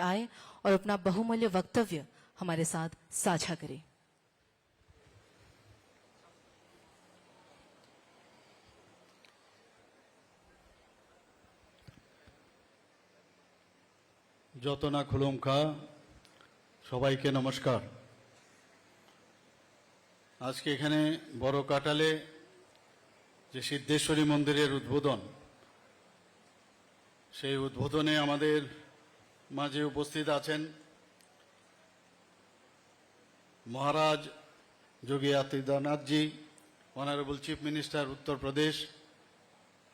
आए और अपना बहुमूल्य वक्तव्य हमारे साथ साझा करें। যতনা খুলুমখা সবাইকে নমস্কার। আজকে এখানে বড় কাটালে যে সিদ্ধেশ্বরী মন্দিরের উদ্বোধন, সেই উদ্বোধনে আমাদের মাঝে উপস্থিত আছেন মহারাজ যোগী Adityanath ji, honourable chief minister Uttar Pradesh.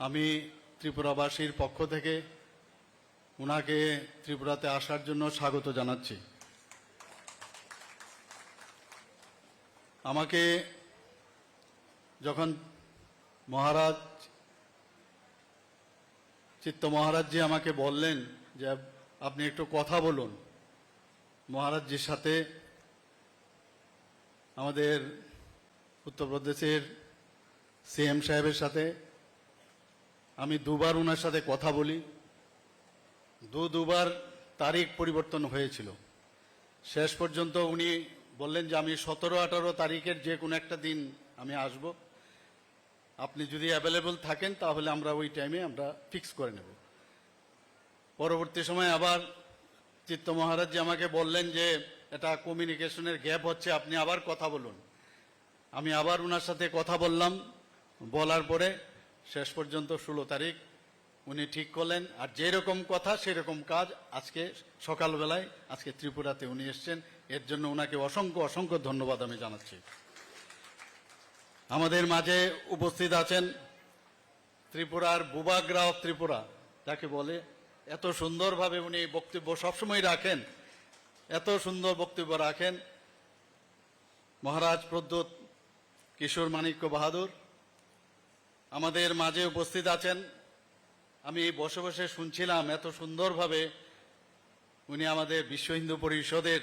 আমি ত্রিপুরাবাসীর পক্ষ থেকে উনাকে ত্রিপুরাতে আসার জন্য স্বাগত জানাচ্ছি। আমাকে যখন মহারাজজি আমাকে বললেন যে আপনি একটু কথা বলুন মহারাজজির সাথে, আমাদের উত্তরপ্রদেশের সিএম সাহেবের সাথে, আমি দুবার ওনার সাথে কথা বলি। দুবার তারিখ পরিবর্তন হয়েছিল। শেষ পর্যন্ত উনি বললেন যে আমি 17-18 তারিখের যে কোনো একটা দিন আমি আসব, আপনি যদি অ্যাভেলেবল থাকেন তাহলে আমরা ওই টাইমে আমরা ফিক্স করে নেব। পরবর্তী সময় আবার চিত্ত মহারাজজি আমাকে বললেন যে এটা কমিউনিকেশনের গ্যাপ হচ্ছে, আপনি আবার কথা বলুন। আমি আবার ওনার সাথে কথা বললাম, বলার পরে শেষ পর্যন্ত 16 তারিখ উনি ঠিক করলেন। আর যেরকম কথা সেরকম কাজ। আজকে সকালবেলায় আজকে ত্রিপুরাতে উনি এসছেন, এর জন্য ওনাকে অসংখ্য অসংখ্য ধন্যবাদ আমি জানাচ্ছি। আমাদের মাঝে উপস্থিত আছেন ত্রিপুরার বুবাগ্রা অফ ত্রিপুরা যাকে বলে, এত সুন্দরভাবে উনি বক্তব্য সবসময় রাখেন, এত সুন্দর বক্তব্য রাখেন মহারাজ প্রদ্যোৎ কিশোর মাণিক্য বাহাদুর। আমাদের মাঝে উপস্থিত আছেন, আমি বসে বসে শুনছিলাম এত সুন্দরভাবে উনি আমাদের বিশ্ব হিন্দু পরিষদের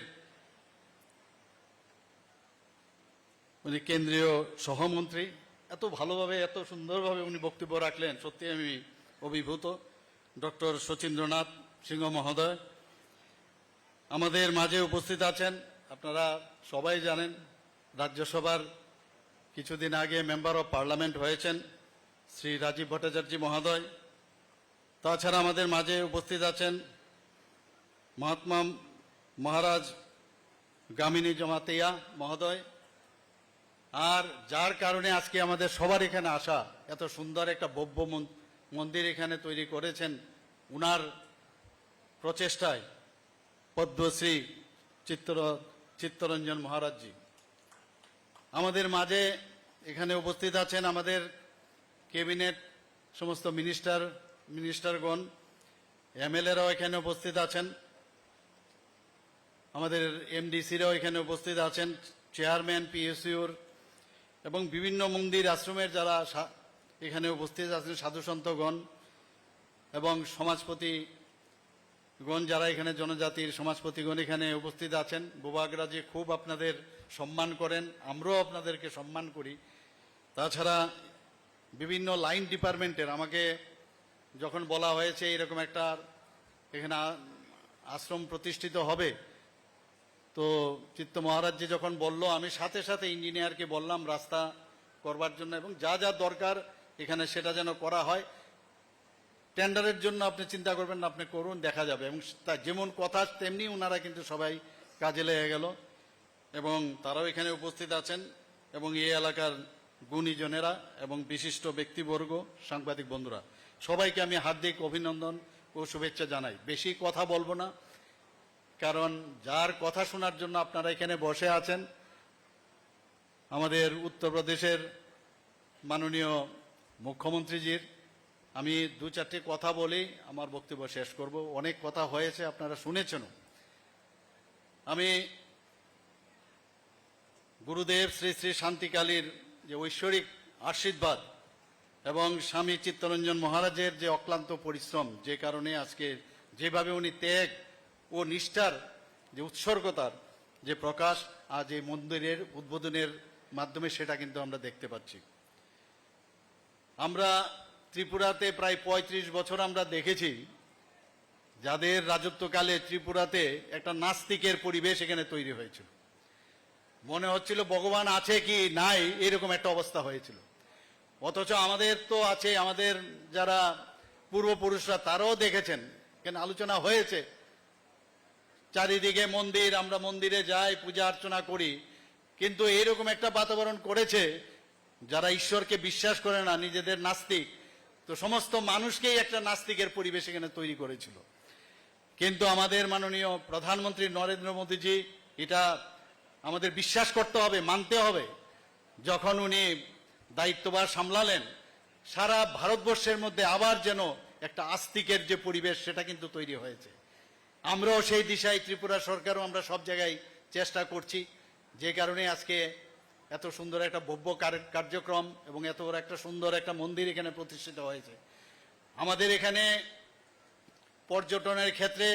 উনি কেন্দ্রীয় সহমন্ত্রী, এত ভালোভাবে এত সুন্দরভাবে উনি বক্তব্য রাখলেন, সত্যি আমি অভিভূত। ডক্টর শচীন্দ্রনাথ সিংহ মহোদয় আমাদের মাঝে উপস্থিত আছেন। আপনারা সবাই জানেন রাজ্যসভার কিছুদিন আগে মেম্বার অফ পার্লামেন্ট হয়েছেন শ্রী রাজীব ভট্টাচার্য মহোদয়। তাছাড়া আমাদের মাঝে উপস্থিত আছেন মহাত্মা মহারাজ গামিনী জমাতিয়া মহোদয়। আর যার কারণে আজকে আমাদের সবার এখানে আসা, এত সুন্দর একটা ভব্য মন্দির এখানে তৈরি করেছেন উনার প্রচেষ্টায় পদ্মশ্রী চিত্তরঞ্জন মহারাজজি। আমাদের মাঝে এখানে উপস্থিত আছেন আমাদের ক্যাবিনেট সমস্ত মিনিস্টারগণ, এমএলএরাও এখানে উপস্থিত আছেন, আমাদের এমডিসিরাও এখানে উপস্থিত আছেন, চেয়ারম্যান পিএসইউর এবং বিভিন্ন মন্দির আশ্রমের যারা এখানে উপস্থিত আছেন, সাধুসন্তগণ এবং সমাজপতিগণ যারা এখানে জনজাতির সমাজপতিগণ এখানে উপস্থিত আছেন। বুবাগ্রাজি খুব আপনাদের সম্মান করেন, আমরাও আপনাদেরকে সম্মান করি। তাছাড়া বিভিন্ন লাইন ডিপার্টমেন্টের, আমাকে যখন বলা হয়েছে এরকম একটা এখানে আশ্রম প্রতিষ্ঠিত হবে, তো চিত্ত মহারাজজি যখন বলল, আমি সাথে সাথে ইঞ্জিনিয়ারকে বললাম রাস্তা করবার জন্য এবং যা যা দরকার এখানে সেটা যেন করা হয়। টেন্ডারের জন্য আপনি চিন্তা করবেন না, আপনি করুন, দেখা যাবে। এবং তা যেমন কথা তেমনি ওনারা কিন্তু সবাই কাজে লেগে গেল এবং তারাও এখানে উপস্থিত আছেন এবং এই এলাকার গুণীজনেরা এবং বিশিষ্ট ব্যক্তিবর্গ, সাংবাদিক বন্ধুরা, সবাইকে আমি হার্দিক অভিনন্দন ও শুভেচ্ছা জানাই। বেশি কথা বলবো না, কারণ যার কথা শোনার জন্য আপনারা এখানে বসে আছেন আমাদের উত্তরপ্রদেশের মাননীয় মুখ্যমন্ত্রীজির, আমি 2-4টি কথা বলেই আমার বক্তব্য শেষ করব। অনেক কথা হয়েছে, আপনারা শুনেছেন। আমি গুরুদেব শ্রী শ্রী শান্তিকালীর যে ঐশ্বরিক আশীর্বাদ এবং স্বামী চিত্তরঞ্জন মহারাজের যে অক্লান্ত পরিশ্রম, যে কারণে আজকে যেভাবে উনি ত্যাগ ও নিষ্ঠার যে উৎসর্গতার যে প্রকাশ আজ এই মন্দিরের উদ্বোধনের মাধ্যমে সেটা কিন্তু আমরা দেখতে পাচ্ছি। আমরা ত্রিপুরাতে প্রায় 35 বছর আমরা দেখেছি যাদের রাজত্বকালে ত্রিপুরাতে একটা নাস্তিকের পরিবেশ এখানে তৈরি হয়েছিল। মনে হচ্ছিল ভগবান আছে কি নাই এরকম একটা অবস্থা হয়েছিল। অথচ আমাদের তো আছে, আমাদের যারা পূর্বপুরুষরা তারাও দেখেছেন, এখানে আলোচনা হয়েছে, চারিদিকে মন্দির, আমরা মন্দিরে যাই, পূজা অর্চনা করি, কিন্তু এরকম একটা বাতাবরণ করেছে যারা ঈশ্বরকে বিশ্বাস করে না, নিজেদের নাস্তিক, তো সমস্ত মানুষকেই একটা নাস্তিকের পরিবেশ এখানে তৈরি করেছিল। কিন্তু আমাদের মাননীয় প্রধানমন্ত্রী নরেন্দ্র মোদীজি এটা আমাদের বিশ্বাস করতে হবে, মানতে হবে। যখন উনি দায়িত্বভার সামলালেন, সারা ভারতবর্ষের মধ্যে আবার যেন একটা আস্তিকের যে পরিবেশ সেটা কিন্তু তৈরি হয়েছে। আমরাও সেই দিশায়, ত্রিপুরা সরকারও আমরা সব জায়গায় চেষ্টা করছি, যে কারণে আজকে এত সুন্দর একটা ভব্য কার্যক্রম এবং এত বড় একটা সুন্দর একটা মন্দির এখানে প্রতিষ্ঠিত হয়েছে। আমাদের এখানে পর্যটনের ক্ষেত্রে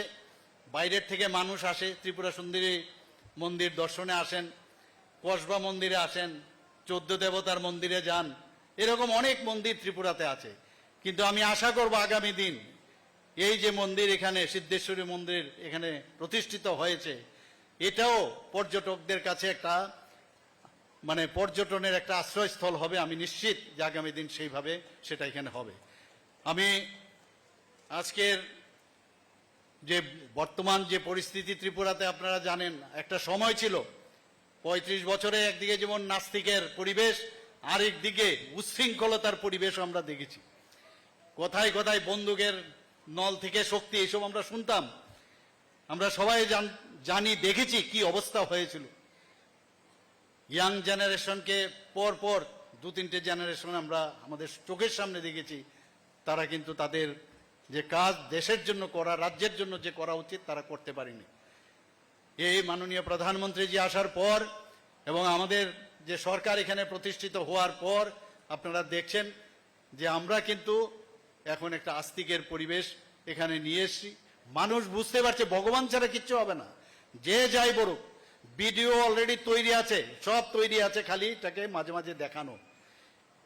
বাইরের থেকে মানুষ আসে, ত্রিপুরা সুন্দরী মন্দির দর্শনে আসেন, কসবা মন্দিরে আসেন, 14 দেবতার মন্দিরে যান, এরকম অনেক মন্দির ত্রিপুরাতে আছে। কিন্তু আমি আশা করব আগামী দিন এই যে মন্দির এখানে সিদ্ধেশ্বরী মন্দির এখানে প্রতিষ্ঠিত হয়েছে, এটাও পর্যটকদের কাছে একটা মানে পর্যটনের একটা আশ্রয়স্থল হবে। আমি নিশ্চিত যে আগামী দিন সেইভাবে সেটা এখানে হবে। আমি আজকের যে বর্তমান যে পরিস্থিতি ত্রিপুরাতে আপনারা জানেন, একটা সময় ছিল 35 বছরে একদিকে যেমন নাস্তিকের পরিবেশ, আরেক দিকে উচ্ছৃঙ্খলতার পরিবেশ আমরা দেখেছি। কোথায় কোথায় বন্দুকের নল থেকে শক্তি, এইসব আমরা শুনতাম। আমরা সবাই জানি, দেখেছি কি অবস্থা হয়েছিল। ইয়াং জেনারেশনকে পর পর 2-3টে জেনারেশন আমরা আমাদের চোখের সামনে দেখেছি, তারা কিন্তু তাদের যে কাজ দেশের জন্য করা, রাজ্যের জন্য যে করা উচিত তারা করতে পারেনি। এই মাননীয় প্রধানমন্ত্রীজি আসার পর এবং আমাদের যে সরকার এখানে প্রতিষ্ঠিত হওয়ার পর আপনারা দেখছেন যে আমরা কিন্তু এখন একটা আস্তিকের পরিবেশ এখানে নিয়ে এসেছি। মানুষ বুঝতে পারছে ভগবান ছাড়া কিচ্ছু হবে না, যে যাই বলুক। ভিডিও অলরেডি তৈরি আছে, সব তৈরি আছে, খালি এটাকে মাঝে মাঝে দেখানো।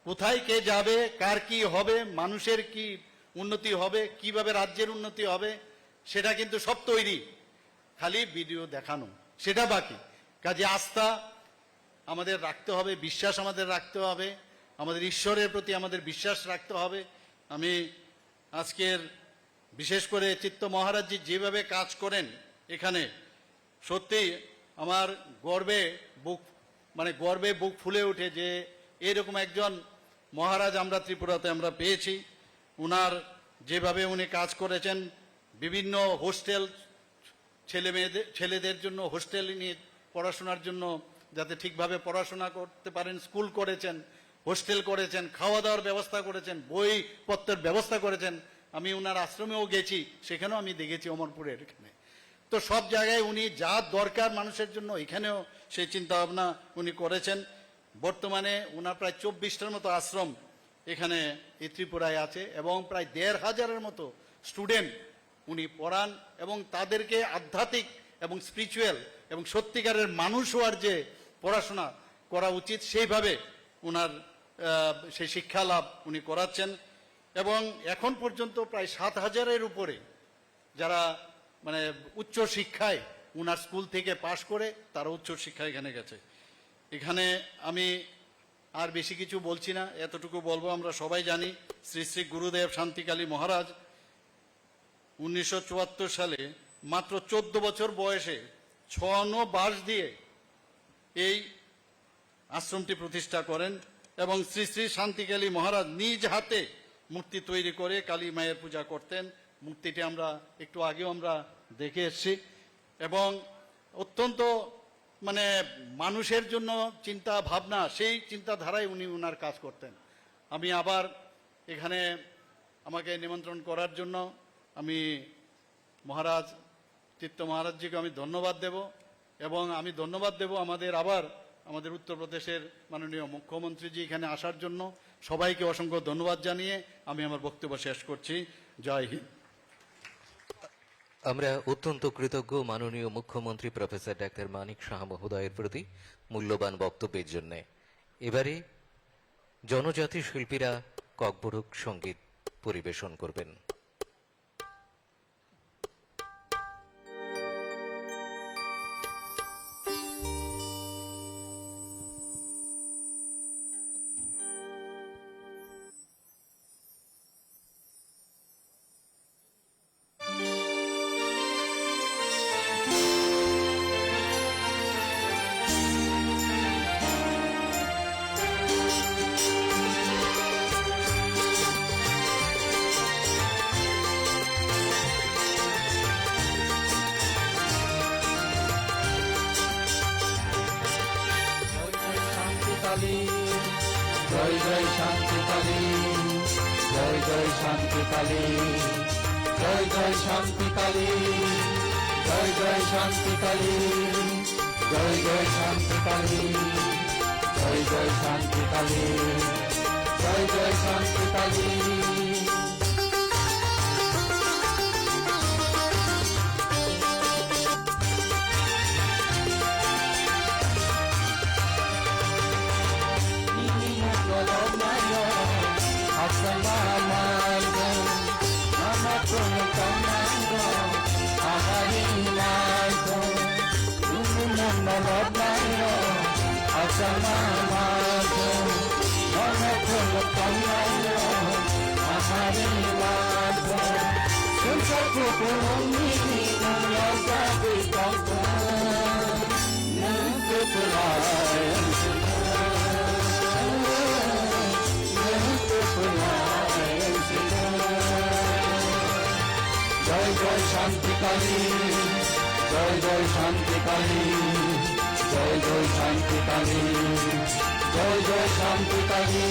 কোথায় কে যাবে, কার কি হবে, মানুষের কি উন্নতি হবে, কিভাবে রাজ্যের উন্নতি হবে, সেটা কিন্তু সব তৈরি, খালি ভিডিও দেখানো সেটা বাকি। কাজে আস্থা আমাদের রাখতে হবে, বিশ্বাস আমাদের রাখতে হবে, আমাদের ঈশ্বরের প্রতি আমাদের বিশ্বাস রাখতে হবে। আমি আজকের বিশেষ করে চিত্ত মহারাজজি যেভাবে কাজ করেন এখানে, সত্যি আমার গর্বে বুক ফুলে ওঠে যে এরকম একজন মহারাজ আমরা ত্রিপুরাতে আমরা পেয়েছি। উনার যেভাবে উনি কাজ করেছেন, বিভিন্ন হোস্টেল ছেলেদের জন্য হোস্টেল নিয়ে পড়াশোনার জন্য, যাতে ঠিকভাবে পড়াশোনা করতে পারেন, স্কুল করেছেন, হোস্টেল করেছেন, খাওয়া দাওয়ার ব্যবস্থা করেছেন, বইপত্রের ব্যবস্থা করেছেন। আমি উনার আশ্রমেও গেছি, সেখানেও আমি দেখেছি অমরপুরের এখানে। তো সব জায়গায় উনি যা দরকার মানুষের জন্য এখানেও সেই চিন্তা ভাবনা উনি করেছেন। বর্তমানে উনার প্রায় 24টার মতো আশ্রম এখানে এই ত্রিপুরায় আছে এবং প্রায় 1500-এর মতো স্টুডেন্ট উনি পড়ান এবং তাদেরকে আধ্যাত্মিক এবং স্পিরিচুয়াল এবং সত্যিকারের মানুষ হওয়ার যে পড়াশোনা করা উচিত সেইভাবে উনার সেই শিক্ষা লাভ উনি করাচ্ছেন। এবং এখন পর্যন্ত প্রায় 7000-এর উপরে যারা মানে উচ্চ শিক্ষায় উনার স্কুল থেকে পাশ করে তারা উচ্চ শিক্ষা এখানে গেছে। এখানে আমি আর বেশি কিছু বলছি না, এতটুকু বলবো, আমরা সবাই জানি শ্রী শ্রী গুরুদেব শান্তিকালী মহারাজ 1974 সালে মাত্র 14 বছর বয়সে 6 বাঁশ দিয়ে এই আশ্রমটি প্রতিষ্ঠা করেন এবং শ্রী শ্রী শান্তিকালী মহারাজ নিজ হাতে মূর্তি তৈরি করে কালী মায়ের পূজা করতেন। মূর্তিটি আমরা একটু আগেও আমরা দেখে এসেছি এবং অত্যন্ত মানে মানুষের জন্য চিন্তা ভাবনা, সেই চিন্তাধারায় উনি ওনার কাজ করতেন। আমি আবার এখানে আমাকে নিমন্ত্রণ করার জন্য আমি মহারাজ চিত্ত মহারাজজিকে আমি ধন্যবাদ দেব এবং আমি ধন্যবাদ দেব আমাদের উত্তরপ্রদেশের মাননীয় মুখ্যমন্ত্রীজি এখানে আসার জন্য। সবাইকে অসংখ্য ধন্যবাদ জানিয়ে আমি আমার বক্তব্য শেষ করছি। জয় হিন্দ। আমরা অত্যন্ত কৃতজ্ঞ মাননীয় মুখ্যমন্ত্রী প্রফেসর ডাক্তার মানিক সাহা মহোদয়ের প্রতি মূল্যবান বক্তব্যের জন্য। এবারে জনজাতি শিল্পীরা ককবরক সঙ্গীত পরিবেশন করবেন। কালী, জয় জয় শান্তি কালী, জয় জয় শান্তি কালী, জয় জয় শান্তি কালী, জয় জয় শান্তি কালী, জয় জয় শান্তি কালী, জয় জয় শান্তি কালী, জয় জয় শান্তি কালী। জয় জয় শান্তি কালী, জয় জয় শান্তি কালী, জয় জয় শান্তি কালী, জয় জয় শান্তি কালী।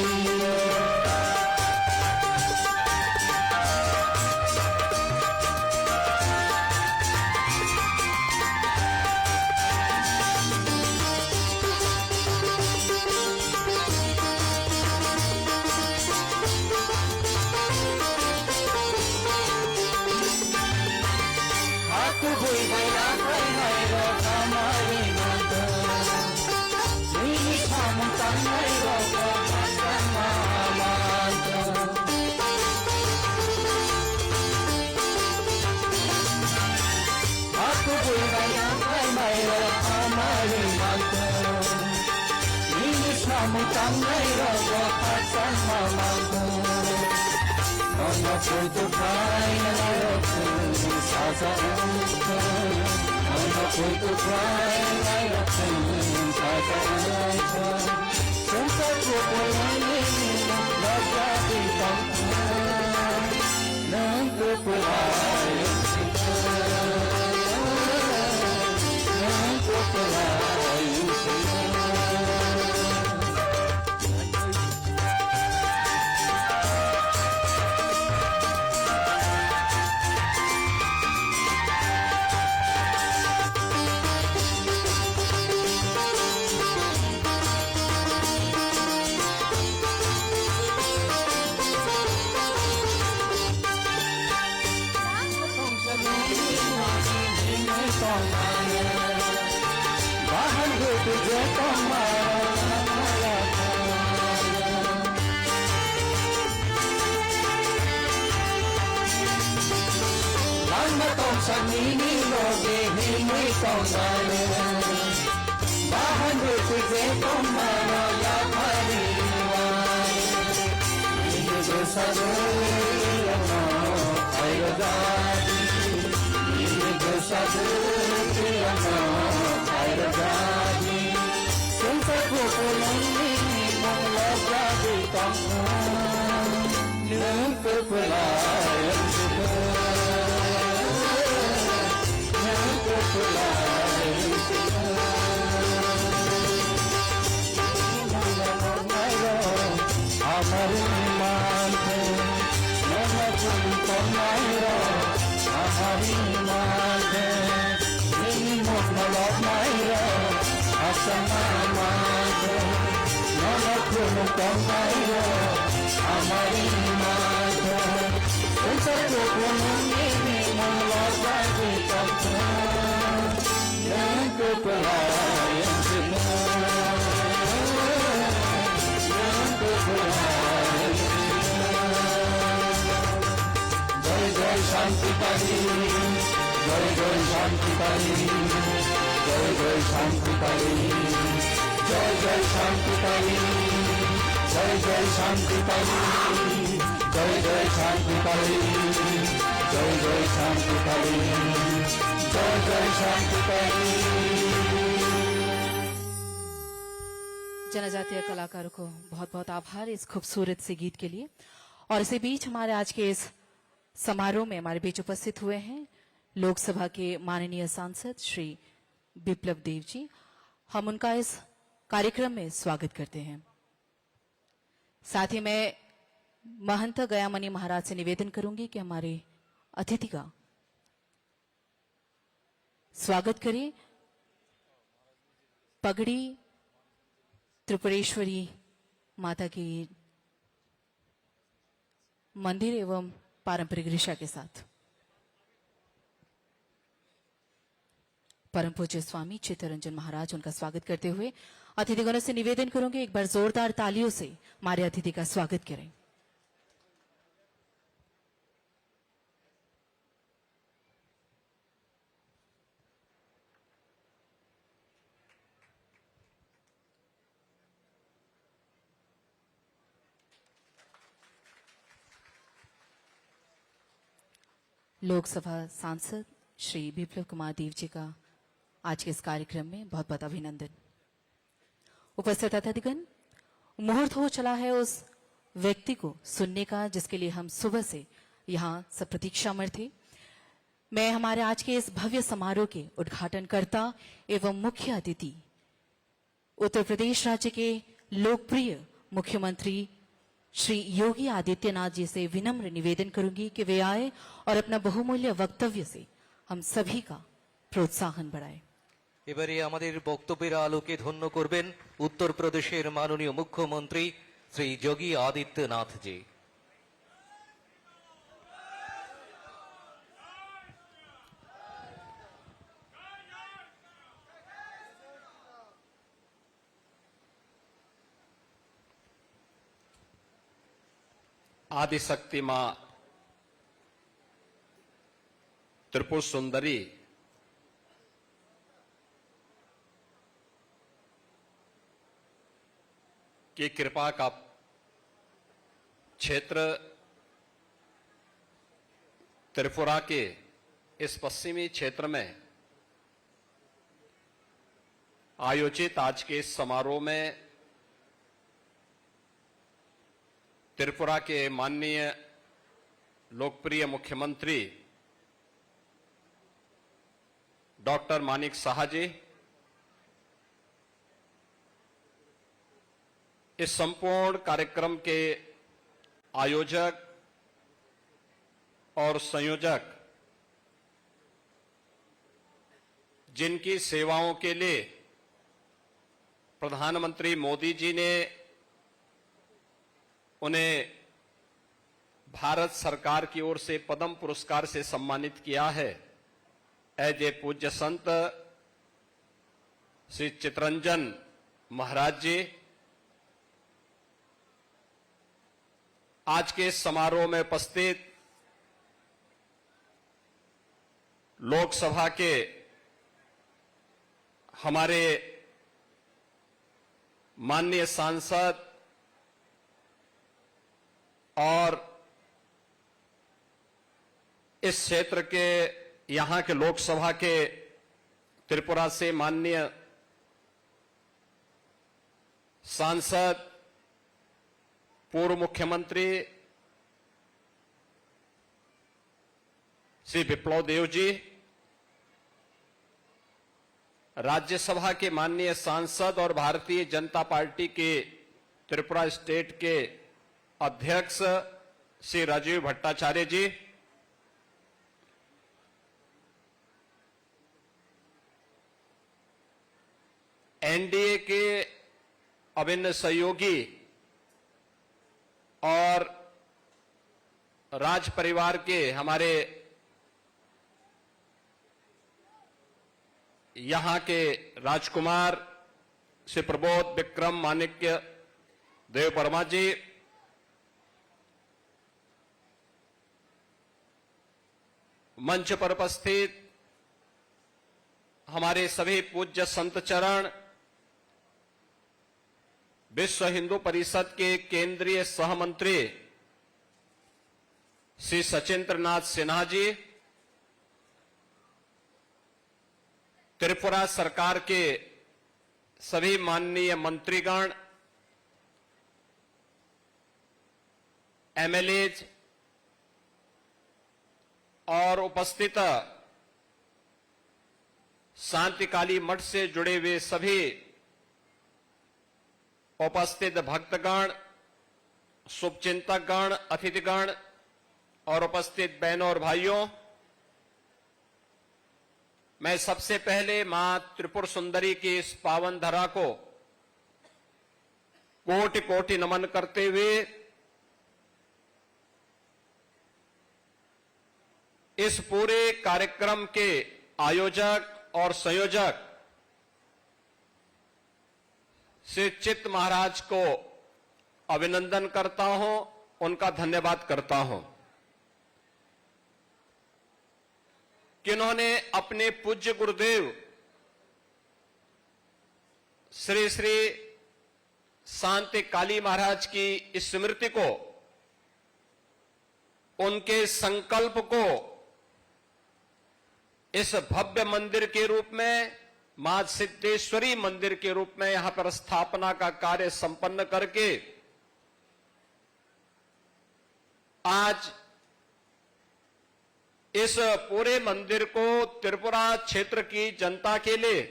শান্তি কালী, জয় জয় শান্তি কালী, জয় জয় শান্তি কালী, জয় জয় শান্তি কালী, জয় জয় শান্তি কালী, জয় জয় শান্তি কালী, জয় জয় শান্তি কালী, জয় জয় শান্তি কালী। जनजातीय कलाकारों को बहुत बहुत आभार इस खूबसूरत से गीत के लिए। और इसी बीच हमारे आज के इस समारोह में हमारे बीच उपस्थित हुए हैं लोकसभा के माननीय सांसद श्री बिप्लब देव जी। हम उनका इस कार्यक्रम में स्वागत करते हैं। साथ ही मैं महंत गयामणि महाराज से निवेदन करूंगी कि हमारे अतिथि का स्वागत करें। पगड़ी त्रिपुरेश्वरी माता की मंदिर एवं पारंपरिक ऋषा के साथ परम पूज्य स्वामी चित्तरंजन महाराज उनका स्वागत करते हुए अतिथिगणों से निवेदन करूंगी एक बार जोरदार तालियों से हमारे अतिथि का स्वागत करें। लोकसभा सांसद श्री बिप्लब कुमार देव जी का आज के इस कार्यक्रम में बहुत बहुत अभिनंदन। उपस्थित अतिथिगण, मुहूर्त हो चला है उस व्यक्ति को सुनने का जिसके लिए हम सुबह से यहाँ सब प्रतीक्षा में थे। मैं हमारे आज के इस भव्य समारोह के उद्घाटनकर्ता एवं मुख्य अतिथि उत्तर प्रदेश राज्य के लोकप्रिय मुख्यमंत्री श्री योगी आदित्यनाथ जी से विनम्र निवेदन करूंगी कि वे आए और अपना बहुमूल्य वक्तव्य से हम सभी का प्रोत्साहन बढ़ाए। এবারে আমাদের বক্তব্যের আলোকে ধন্য করবেন উত্তরপ্রদেশের মাননীয় মুখ্যমন্ত্রী শ্রী যোগী আদিত্যনাথ জি। आदिशक्ति मां त्रिपुर सुंदरी की कृपा का क्षेत्र त्रिपुरा के इस पश्चिमी क्षेत्र में आयोजित आज के इस समारोह में त्रिपुरा के माननीय लोकप्रिय मुख्यमंत्री डॉक्टर मानिक साहा जी, इस संपूर्ण कार्यक्रम के आयोजक और संयोजक, जिनकी सेवाओं के लिए प्रधानमंत्री मोदी जी ने उन्हें भारत सरकार की ओर से पद्म पुरस्कार से सम्मानित किया है, एज ए पूज्य संत श्री चित्तरंजन महाराज जी, आज के इस समारोह में उपस्थित लोकसभा के हमारे माननीय सांसद और इस क्षेत्र के यहां के लोकसभा के त्रिपुरा से माननीय सांसद पूर्व मुख्यमंत्री श्री बिप्लब देव जी, राज्यसभा के माननीय सांसद और भारतीय जनता पार्टी के त्रिपुरा स्टेट के अध्यक्ष श्री राजीव भट्टाचार्य जी, एनडीए के अभिन्न सहयोगी और राज परिवार के हमारे यहां के राजकुमार श्री प्रबोध विक्रम माणिक्य देव वर्मा जी, मंच पर उपस्थित हमारे सभी पूज्य संत चरण, विश्व हिंदू परिषद के केंद्रीय सहमंत्री श्री सचिंद्र नाथ सिन्हा जी, त्रिपुरा सरकार के सभी माननीय मंत्रीगण, एमएलएज और उपस्थित शांतिकाली मठ से जुड़े हुए सभी उपस्थित भक्तगण, शुभचिंतकगण, अतिथिगण और उपस्थित बहनों और भाइयों, मैं सबसे पहले मां त्रिपुर सुंदरी की इस पावन धरा को कोटि कोटि नमन करते हुए इस पूरे कार्यक्रम के आयोजक और संयोजक श्री चित्त महाराज को अभिनंदन करता हूं, उनका धन्यवाद करता हूं कि उन्होंने अपने पूज्य गुरुदेव श्री श्री शांति काली महाराज की स्मृति को, उनके संकल्प को इस भव्य मंदिर के रूप में, मां सिद्धेश्वरी मंदिर के रूप में यहां पर स्थापना का कार्य संपन्न करके आज इस पूरे मंदिर को त्रिपुरा क्षेत्र की जनता के लिए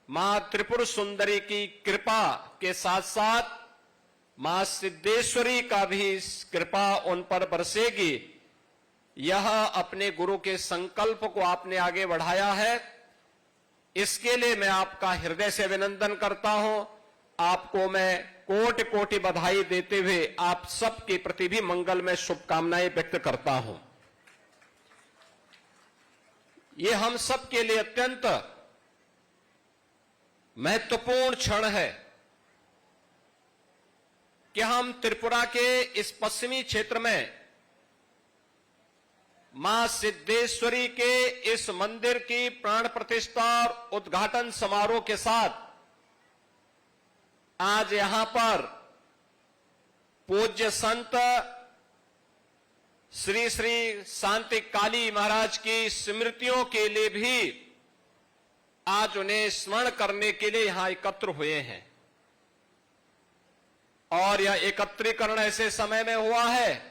मां त्रिपुर सुंदरी की कृपा के साथ साथ मां सिद्धेश्वरी का भी कृपा उन पर बरसेगी, यह अपने गुरु के संकल्प को आपने आगे बढ़ाया है। इसके लिए मैं आपका हृदय से अभिनंदन करता हूं। आपको मैं कोटि कोटि बधाई देते हुए आप सबके प्रति भी मंगलमय शुभकामनाएं व्यक्त करता हूं। ये हम सब के लिए अत्यंत महत्वपूर्ण क्षण है कि हम त्रिपुरा के इस पश्चिमी क्षेत्र में मां सिद्धेश्वरी के इस मंदिर की प्राण प्रतिष्ठा और उद्घाटन समारोह के साथ आज यहां पर पूज्य संत श्री श्री शांति काली महाराज की स्मृतियों के लिए भी आज उन्हें स्मरण करने के लिए यहां एकत्र हुए हैं। और यह एकत्रीकरण ऐसे समय में हुआ है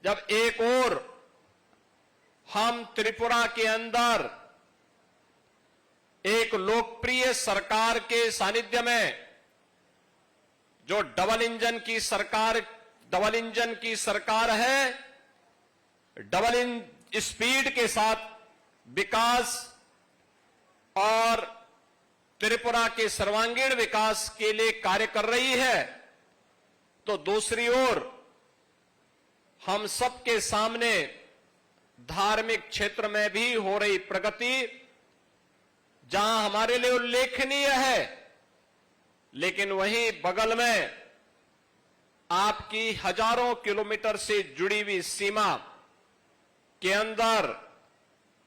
जब एक ओर हम त्रिपुरा के अंदर एक लोकप्रिय सरकार के सानिध्य में जो डबल इंजन की सरकार है, डबल स्पीड के साथ विकास और त्रिपुरा के सर्वांगीण विकास के लिए कार्य कर रही है, तो दूसरी ओर हम सबके सामने धार्मिक क्षेत्र में भी हो रही प्रगति जहां हमारे लिए उल्लेखनीय है, लेकिन वहीं बगल में आपकी हजारों किलोमीटर से जुड़ी हुई सीमा के अंदर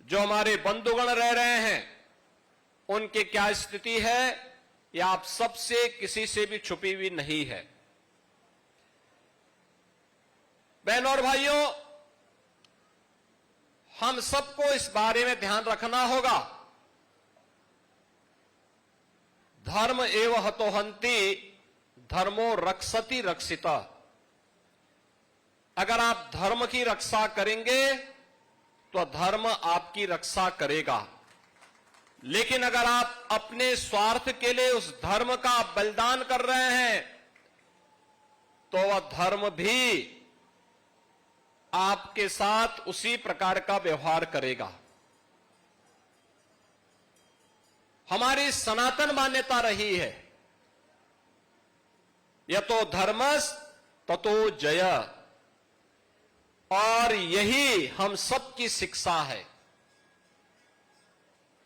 जो हमारे बंधुगण रह रहे हैं उनकी क्या स्थिति है, यह आप सबसे किसी से भी छुपी हुई नहीं है। बहनों और भाइयों, हम सबको इस बारे में ध्यान रखना होगा। धर्म एव हतोहंति धर्मो रक्षति रक्षिता। अगर आप धर्म की रक्षा करेंगे तो धर्म आपकी रक्षा करेगा, लेकिन अगर आप अपने स्वार्थ के लिए उस धर्म का बलिदान कर रहे हैं तो वह धर्म भी आपके साथ उसी प्रकार का व्यवहार करेगा। हमारी सनातन मान्यता रही है, यतो धर्मस् ततो जय, और यही हम सब की शिक्षा है।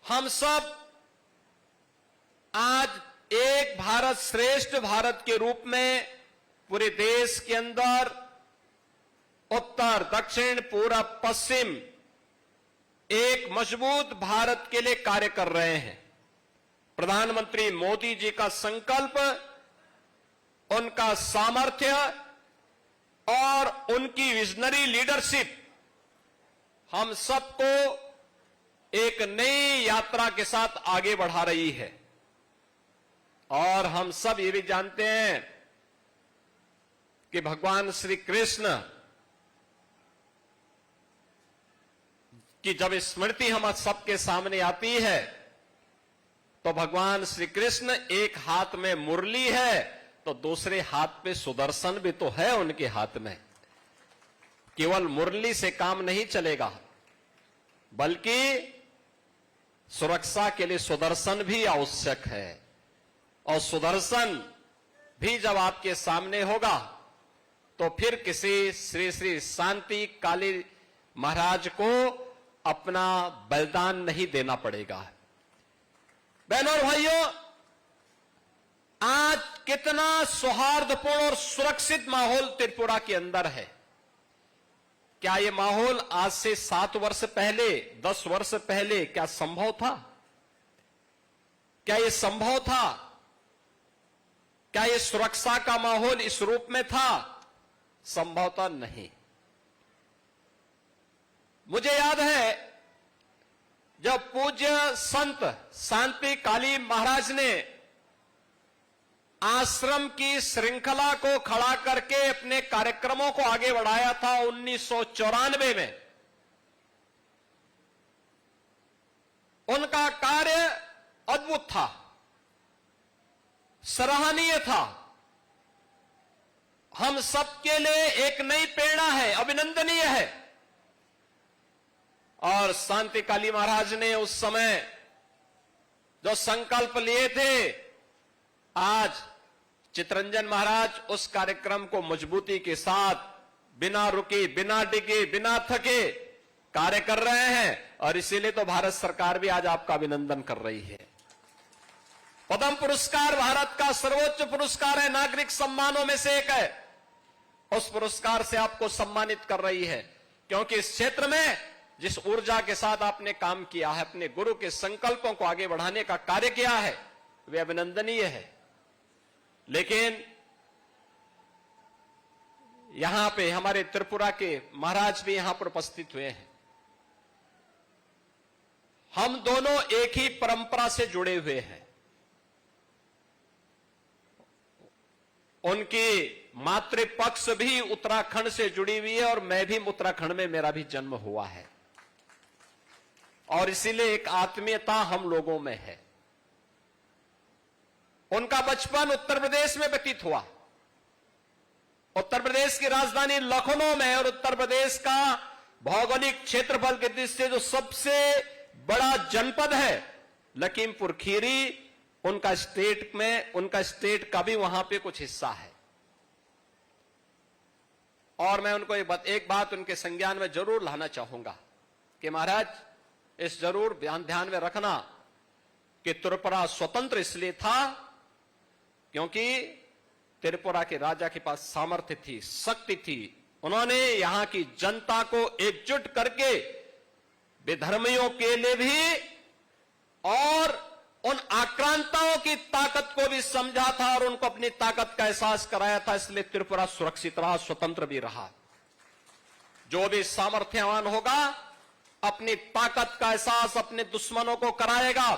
हम सब आज एक भारत श्रेष्ठ भारत के रूप में पूरे देश के अंदर उत्तर दक्षिण पूरब पश्चिम एक मजबूत भारत के लिए कार्य कर रहे हैं। प्रधानमंत्री मोदी जी का संकल्प, उनका सामर्थ्य और उनकी विजनरी लीडरशिप हम सबको एक नई यात्रा के साथ आगे बढ़ा रही है। और हम सब ये भी जानते हैं कि भगवान श्री कृष्ण की जब स्मृति हम सबके सामने आती है तो भगवान श्री कृष्ण एक हाथ में मुरली है तो दूसरे हाथ पे सुदर्शन भी तो है उनके हाथ में। केवल मुरली से काम नहीं चलेगा, बल्कि सुरक्षा के लिए सुदर्शन भी आवश्यक है। और सुदर्शन भी जब आपके सामने होगा तो फिर किसी श्री श्री शांति काली महाराज को अपना बलिदान नहीं देना पड़ेगा। बहनों और भाइयों, आज कितना सौहार्दपूर्ण और सुरक्षित माहौल त्रिपुरा के अंदर है। क्या यह माहौल आज से 7 वर्ष पहले, 10 वर्ष पहले क्या संभव था? क्या यह संभव था? क्या यह सुरक्षा का माहौल इस रूप में था? संभवतः नहीं। मुझे याद है जब पूज्य संत शांति काली महाराज ने आश्रम की श्रृंखला को खड़ा करके अपने कार्यक्रमों को आगे बढ़ाया था 1994 में, उनका कार्य अद्भुत था, सराहनीय था, हम सबके लिए एक नई प्रेरणा है, अभिनंदनीय है। और शांति काली महाराज ने उस समय जो संकल्प लिए थे, आज चितरंजन महाराज उस कार्यक्रम को मजबूती के साथ बिना रुके, बिना डिगे, बिना थके कार्य कर रहे हैं। और इसीलिए तो भारत सरकार भी आज आपका अभिनंदन कर रही है। पद्म पुरस्कार भारत का सर्वोच्च पुरस्कार है, नागरिक सम्मानों में से एक है। उस पुरस्कार से आपको सम्मानित कर रही है, क्योंकि इस क्षेत्र में जिस ऊर्जा के साथ आपने काम किया है, अपने गुरु के संकल्पों को आगे बढ़ाने का कार्य किया है, वे अभिनंदनीय है। लेकिन यहां पे हमारे त्रिपुरा के महाराज भी यहां पर उपस्थित हुए हैं। हम दोनों एक ही परंपरा से जुड़े हुए हैं। उनकी मातृपक्ष भी उत्तराखंड से जुड़ी हुई है और मैं भी उत्तराखंड में, मेरा भी जन्म हुआ है। और इसीलिए एक आत्मीयता हम लोगों में है। उनका बचपन उत्तर प्रदेश में व्यतीत हुआ, उत्तर प्रदेश की राजधानी लखनऊ में। और उत्तर प्रदेश का भौगोलिक क्षेत्रफल की दृष्टि से जो सबसे बड़ा जनपद है लखीमपुर खीरी, उनका स्टेट का भी वहां पे कुछ हिस्सा है। और मैं उनको एक बात उनके संज्ञान में जरूर लाना चाहूंगा कि महाराज, इस जरूर ध्यान में रखना कि त्रिपुरा स्वतंत्र इसलिए था क्योंकि त्रिपुरा के राजा के पास सामर्थ्य थी, शक्ति थी। उन्होंने यहां की जनता को एकजुट करके विधर्मियों के लिए भी और उन आक्रांताओं की ताकत को भी समझा था और उनको अपनी ताकत का एहसास कराया था। इसलिए त्रिपुरा सुरक्षित रहा, स्वतंत्र भी रहा। जो भी सामर्थ्यवान होगा, अपनी ताकत का एहसास अपने दुश्मनों को कराएगा,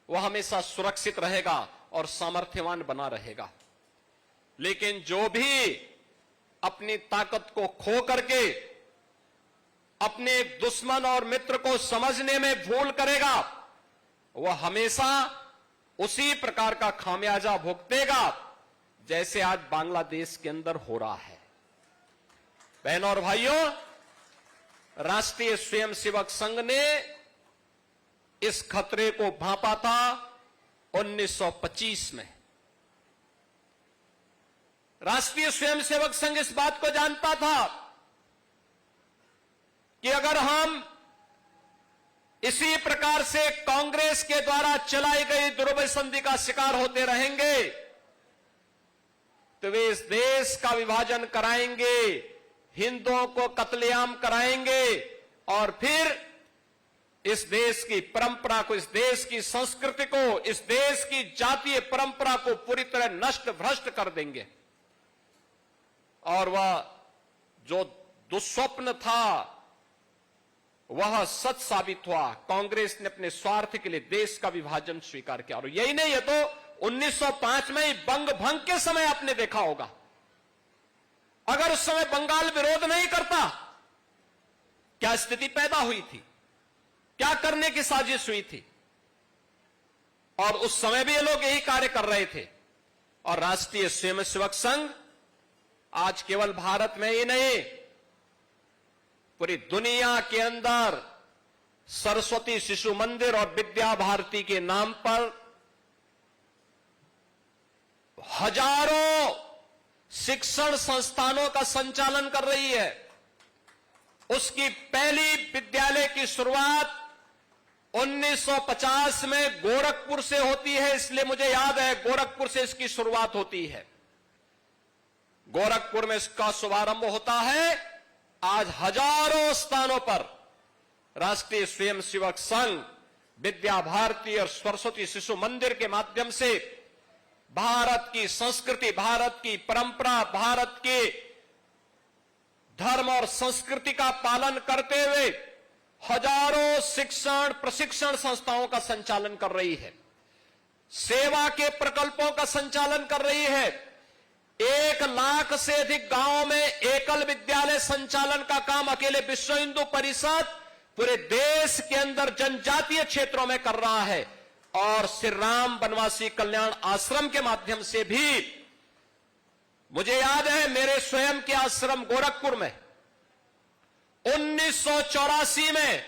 वह हमेशा सुरक्षित रहेगा और सामर्थ्यवान बना रहेगा। लेकिन जो भी अपनी ताकत को खो करके अपने दुश्मन और मित्र को समझने में भूल करेगा, वह हमेशा उसी प्रकार का खामियाजा भुगतेगा जैसे आज बांग्लादेश के अंदर हो रहा है। बहनों और भाइयों, राष्ट्रीय स्वयंसेवक संघ ने इस खतरे को भांपा था 1925 में। राष्ट्रीय स्वयंसेवक संघ इस बात को जानता था कि अगर हम इसी प्रकार से कांग्रेस के द्वारा चलाई गई दुर्बल संधि का शिकार होते रहेंगे तो वे इस देश का विभाजन कराएंगे, हिंदुओं को कत्लेआम कराएंगे और फिर इस देश की परंपरा को, इस देश की संस्कृति को, इस देश की जातीय परंपरा को पूरी तरह नष्ट भ्रष्ट कर देंगे। और वह जो दुस्वप्न था वह सच साबित हुआ। कांग्रेस ने अपने स्वार्थ के लिए देश का विभाजन स्वीकार किया। और यही नहीं, ये तो 1905 में ही बंग भंग के समय आपने देखा होगा। अगर उस समय बंगाल विरोध नहीं करता, क्या स्थिति पैदा हुई थी, क्या करने की साजिश हुई थी। और उस समय भी ये लोग यही कार्य कर रहे थे। और राष्ट्रीय स्वयंसेवक संघ आज केवल भारत में ही नहीं, पूरी दुनिया के अंदर सरस्वती शिशु मंदिर और विद्या भारती के नाम पर हजारों शिक्षण संस्थानों का संचालन कर रही है। उसकी पहली विद्यालय की शुरुआत 1950 में गोरखपुर से होती है, इसलिए मुझे याद है गोरखपुर से इसकी शुरुआत होती है। गोरखपुर में इसका शुभारंभ होता है। आज हजारों स्थानों पर राष्ट्रीय स्वयंसेवक संघ, विद्या भारती और सरस्वती शिशु मंदिर के माध्यम से भारत की संस्कृति, भारत की परंपरा, भारत के धर्म और संस्कृति का पालन करते हुए हजारों शिक्षण प्रशिक्षण संस्थाओं का संचालन कर रही है। सेवा के प्रकल्पों का संचालन कर रही है। 1 लाख से अधिक गांवों में एकल विद्यालय संचालन का काम अकेले विश्व हिंदू परिषद पूरे देश के अंदर जनजातीय क्षेत्रों में कर रहा है। और श्री राम वनवासी कल्याण आश्रम के माध्यम से भी, मुझे याद है मेरे स्वयं के आश्रम गोरखपुर में 1984 में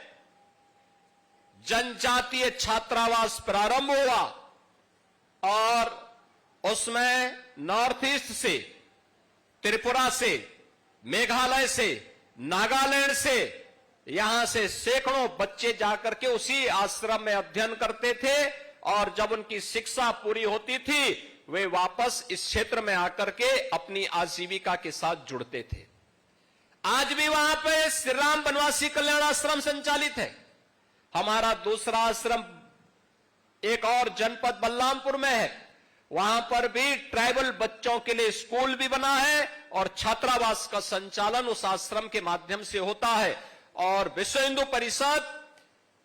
जनजातीय छात्रावास प्रारंभ हुआ और उसमें नॉर्थ ईस्ट से, त्रिपुरा से, मेघालय से, नागालैंड से, यहां से सैकड़ों बच्चे जाकर के उसी आश्रम में अध्ययन करते थे और जब उनकी शिक्षा पूरी होती थी वे वापस इस क्षेत्र में आकर के अपनी आजीविका के साथ जुड़ते थे। आज भी वहां पे श्री राम वनवासी कल्याण आश्रम संचालित है। हमारा दूसरा आश्रम एक और जनपद बलरामपुर में है, वहां पर भी ट्राइबल बच्चों के लिए स्कूल भी बना है और छात्रावास का संचालन उस आश्रम के माध्यम से होता है। और विश्व हिंदू परिषद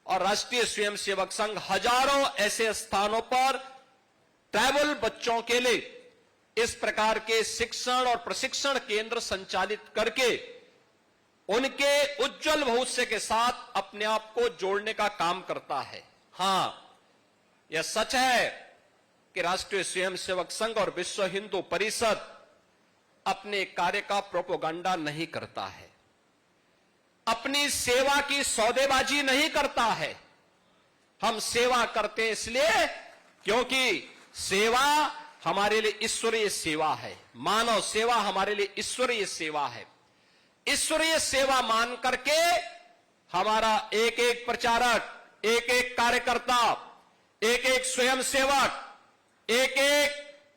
और राष्ट्रीय स्वयंसेवक संघ हजारों ऐसे स्थानों पर ट्राइबल बच्चों के लिए इस प्रकार के शिक्षण और प्रशिक्षण केंद्र संचालित करके उनके उज्जवल भविष्य के साथ अपने आप को जोड़ने का काम करता है। हां, यह सच है कि राष्ट्रीय स्वयंसेवक संघ और विश्व हिंदू परिषद अपने कार्य का प्रोपोगंडा नहीं करता है, अपनी सेवा की सौदेबाजी नहीं करता है। हम सेवा करते हैं इसलिए क्योंकि सेवा हमारे लिए ईश्वरीय सेवा है, मानव सेवा हमारे लिए ईश्वरीय सेवा है। ईश्वरीय सेवा मान करके हमारा एक एक प्रचारक, एक एक कार्यकर्ता, एक एक स्वयंसेवक, एक एक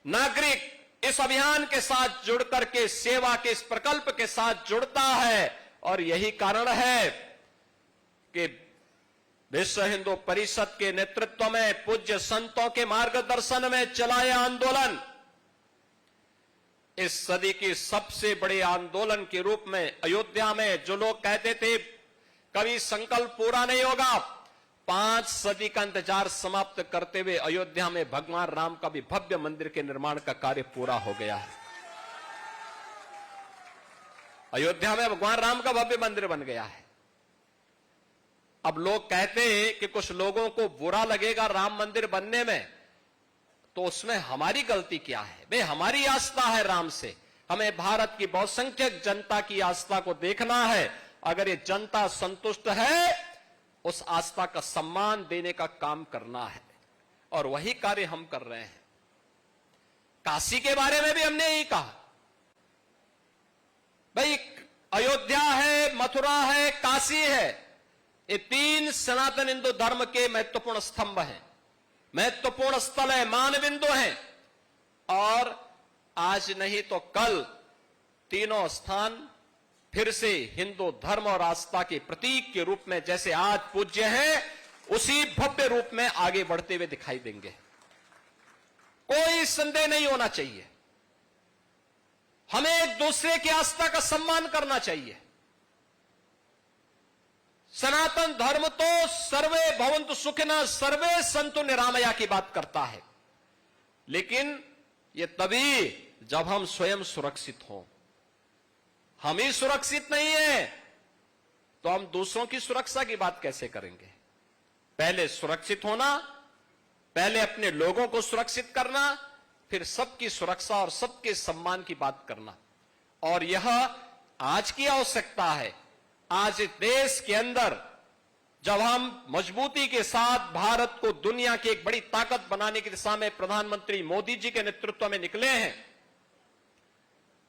नागरिक इस अभियान के साथ जुड़ करके सेवा के इस प्रकल्प के साथ जुड़ता है। और यही कारण है कि विश्व हिंदू परिषद के नेतृत्व में पूज्य संतों के मार्गदर्शन में चलाया आंदोलन इस सदी की सबसे बड़े आंदोलन के रूप में अयोध्या में जो लोग कहते थे कभी संकल्प पूरा नहीं होगा, 5 सदी का इंतजार समाप्त करते हुए अयोध्या में भगवान राम का भी भव्य मंदिर के निर्माण का कार्य पूरा हो गया है। अयोध्या में भगवान राम का भव्य मंदिर बन गया है। अब लोग कहते हैं कि कुछ लोगों को बुरा लगेगा राम मंदिर बनने में, तो उसमें हमारी गलती क्या है? भाई हमारी आस्था है राम से, हमें भारत की बहुसंख्यक जनता की आस्था को देखना है। अगर ये जनता संतुष्ट है, उस आस्था का सम्मान देने का काम करना है और वही कार्य हम कर रहे हैं। काशी के बारे में भी हमने यही कहा, भाई अयोध्या है, मथुरा है, काशी है, ये 3 सनातन हिंदू धर्म के महत्वपूर्ण स्तंभ हैं, महत्वपूर्ण स्थल है, मानबिंदु हैं। और आज नहीं तो कल तीनों स्थान फिर से हिंदू धर्म और आस्था के प्रतीक के रूप में जैसे आज पूज्य हैं, उसी भव्य रूप में आगे बढ़ते हुए दिखाई देंगे। कोई संदेह नहीं होना चाहिए। हमें एक दूसरे की आस्था का सम्मान करना चाहिए। सनातन धर्म तो सर्वे भवन्तु सुखिनः सर्वे सन्तु निरामया की बात करता है, लेकिन यह तभी जब हम स्वयं सुरक्षित हों। हम ही सुरक्षित नहीं है तो हम दूसरों की सुरक्षा की बात कैसे करेंगे? पहले सुरक्षित होना, पहले अपने लोगों को सुरक्षित करना, फिर सबकी सुरक्षा और सबके सम्मान की बात करना। और यह आज की आवश्यकता है। आज इस देश के अंदर जब हम मजबूती के साथ भारत को दुनिया की एक बड़ी ताकत बनाने की दिशा में प्रधानमंत्री मोदी जी के नेतृत्व में निकले हैं,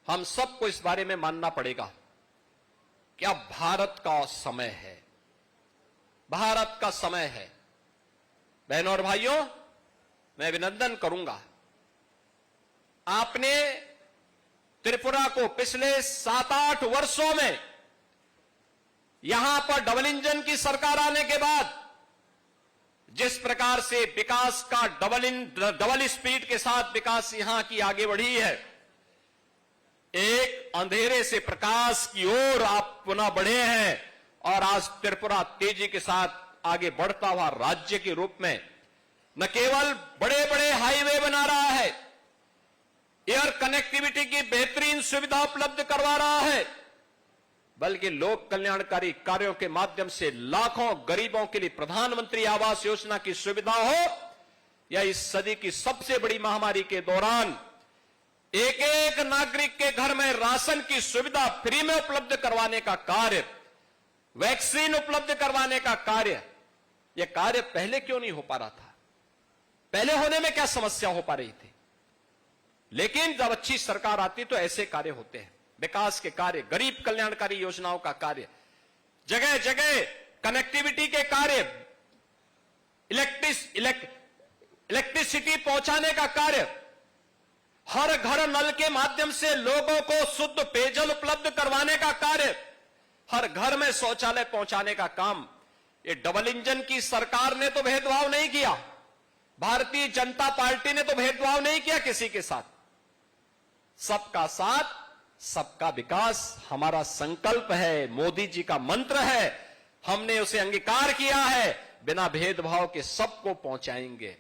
हम सबको इस बारे में मानना पड़ेगा कि अब भारत का समय है, भारत का समय है। बहनों और भाइयों, मैं अभिनंदन करूंगा, आपने त्रिपुरा को पिछले 7-8 वर्षों में यहां पर डबल इंजन की सरकार आने के बाद जिस प्रकार से विकास का डबल स्पीड के साथ विकास यहां की आगे बढ़ी है, एक अंधेरे से प्रकाश की ओर आप पुनः बढ़े हैं और आज त्रिपुरा तेजी के साथ आगे बढ़ता हुआ राज्य के रूप में न केवल बड़े बड़े हाईवे बना रहा है, एयर कनेक्टिविटी की बेहतरीन सुविधा उपलब्ध करवा रहा है, बल्कि लोक कल्याणकारी कार्यों के माध्यम से लाखों गरीबों के लिए प्रधानमंत्री आवास योजना की सुविधा हो या इस सदी की सबसे बड़ी महामारी के दौरान एक एक नागरिक के घर में राशन की सुविधा फ्री में उपलब्ध करवाने का कार्य, वैक्सीन उपलब्ध करवाने का कार्य, यह कार्य पहले क्यों नहीं हो पा रहा था? पहले होने में क्या समस्या हो पा रही थी? लेकिन जब अच्छी सरकार आती तो ऐसे कार्य होते हैं, विकास के कार्य, गरीब कल्याणकारी योजनाओं का कार्य, जगह जगह कनेक्टिविटी के कार्य, इलेक्ट्रिसिटी पहुंचाने का कार्य, हर घर नल के माध्यम से लोगों को शुद्ध पेयजल उपलब्ध करवाने का कार्य, हर घर में शौचालय पहुंचाने का काम। ये डबल इंजन की सरकार ने तो भेदभाव नहीं किया, भारतीय जनता पार्टी ने तो भेदभाव नहीं किया किसी के साथ। सबका साथ, सबका विकास हमारा संकल्प है, मोदी जी का मंत्र है, हमने उसे अंगीकार किया है, बिना भेदभाव के सबको पहुंचाएंगे।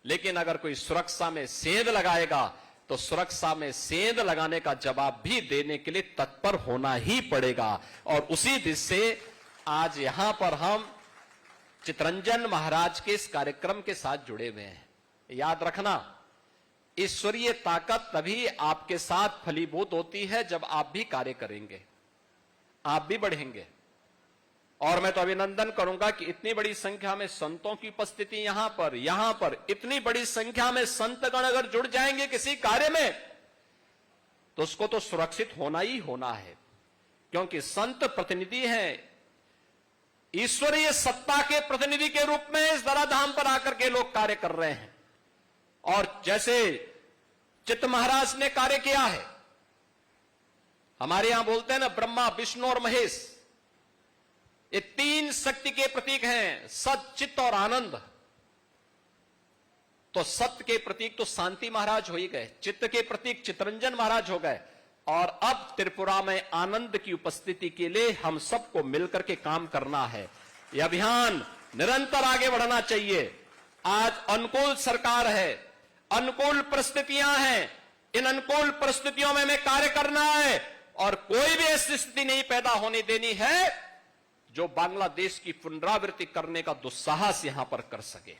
लेकिन अगर कोई सुरक्षा में सेंध लगाएगा तो सुरक्षा में सेंध लगाने का जवाब भी देने के लिए तत्पर होना ही पड़ेगा। और उसी दिशा से आज यहां पर हम चितरंजन महाराज के इस कार्यक्रम के साथ जुड़े हुए हैं। याद रखना, ईश्वरीय ताकत तभी आपके साथ फलीभूत होती है जब आप भी कार्य करेंगे, आप भी बढ़ेंगे। और मैं तो अभिनंदन करूंगा कि इतनी बड़ी संख्या में संतों की उपस्थिति यहां पर इतनी बड़ी संख्या में संतगण अगर जुड़ जाएंगे किसी कार्य में तो उसको तो सुरक्षित होना ही होना है, क्योंकि संत प्रतिनिधि हैं, ईश्वरीय सत्ता के प्रतिनिधि के रूप में इस धराधाम पर आकर के लोग कार्य कर रहे हैं। और जैसे चित्त महाराज ने कार्य किया है, हमारे यहां बोलते हैं ना, ब्रह्मा विष्णु और महेश, ये तीन शक्ति के प्रतीक हैं, सत चित्त और आनंद। तो सत्य के प्रतीक तो शांति महाराज हो ही गए, चित्त के प्रतीक चितरंजन महाराज हो गए, और अब त्रिपुरा में आनंद की उपस्थिति के लिए हम सबको मिलकर के काम करना है। यह अभियान निरंतर आगे बढ़ना चाहिए। आज अनुकूल सरकार है, अनुकूल परिस्थितियां हैं, इन अनुकूल परिस्थितियों में हमें कार्य करना है और कोई भी ऐसी स्थिति नहीं पैदा होने देनी है जो बांग्लादेश की पुनरावृत्ति करने का दुस्साहस यहां पर कर सके।